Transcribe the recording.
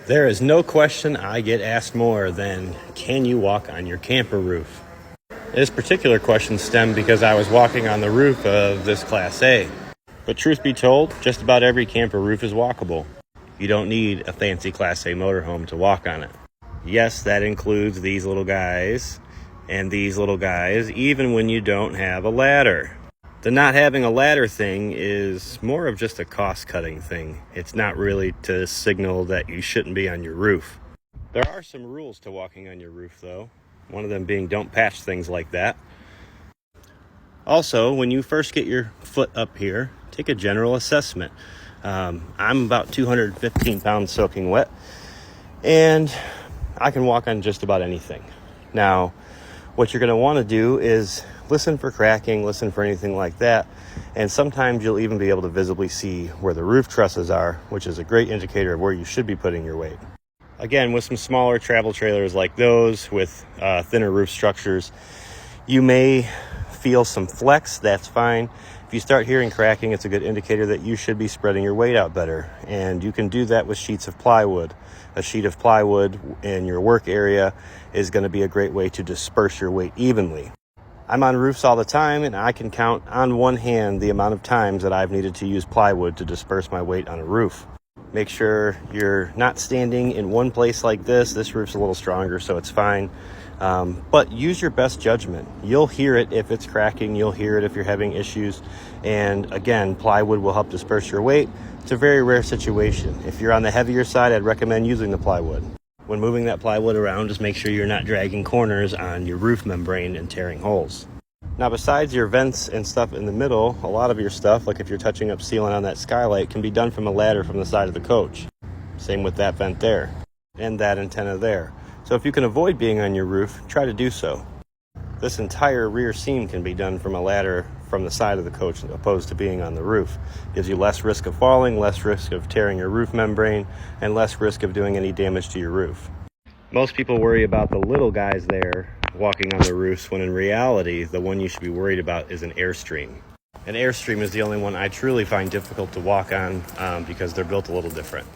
There is no question I get asked more than, can you walk on your camper roof? This particular question stemmed because I was walking on the roof of this Class A. But truth be told, just about every camper roof is walkable. You don't need a fancy Class A motorhome to walk on it. Yes, that includes these little guys and these little guys, even when you don't have a ladder. The not having a ladder thing is more of just a cost-cutting thing. It's not really to signal that you shouldn't be on your roof. There are some rules to walking on your roof, though. One of them being don't patch things like that. Also, when you first get your foot up here, take a general assessment. I'm about 215 pounds soaking wet, and I can walk on just about anything. Now, what you're going to want to do is listen for cracking, listen for anything like that, and sometimes you'll even be able to visibly see where the roof trusses are, which is a great indicator of where you should be putting your weight. Again, with some smaller travel trailers like those with thinner roof structures, you may feel some flex. That's fine. If you start hearing cracking, it's a good indicator that you should be spreading your weight out better, and you can do that with sheets of plywood. A sheet of plywood in your work area is going to be a great way to disperse your weight evenly. I'm on roofs all the time, and I can count on one hand the amount of times that I've needed to use plywood to disperse my weight on a roof. Make sure you're not standing in one place like this. This roof's a little stronger, so it's fine. But use your best judgment. You'll hear it if it's cracking. You'll hear it if you're having issues. And again, plywood will help disperse your weight. It's a very rare situation. If you're on the heavier side, I'd recommend using the plywood. When moving that plywood around, just make sure you're not dragging corners on your roof membrane and tearing holes. Now, besides your vents and stuff in the middle, a lot of your stuff, like if you're touching up sealant on that skylight, can be done from a ladder from the side of the coach. Same with that vent there and that antenna there. So if you can avoid being on your roof, try to do so. This entire rear seam can be done from a ladder from the side of the coach opposed to being on the roof. Gives you less risk of falling, less risk of tearing your roof membrane, and less risk of doing any damage to your roof. Most people worry about the little guys there walking on the roofs, when in reality, the one you should be worried about is an Airstream. An Airstream is the only one I truly find difficult to walk on because they're built a little different.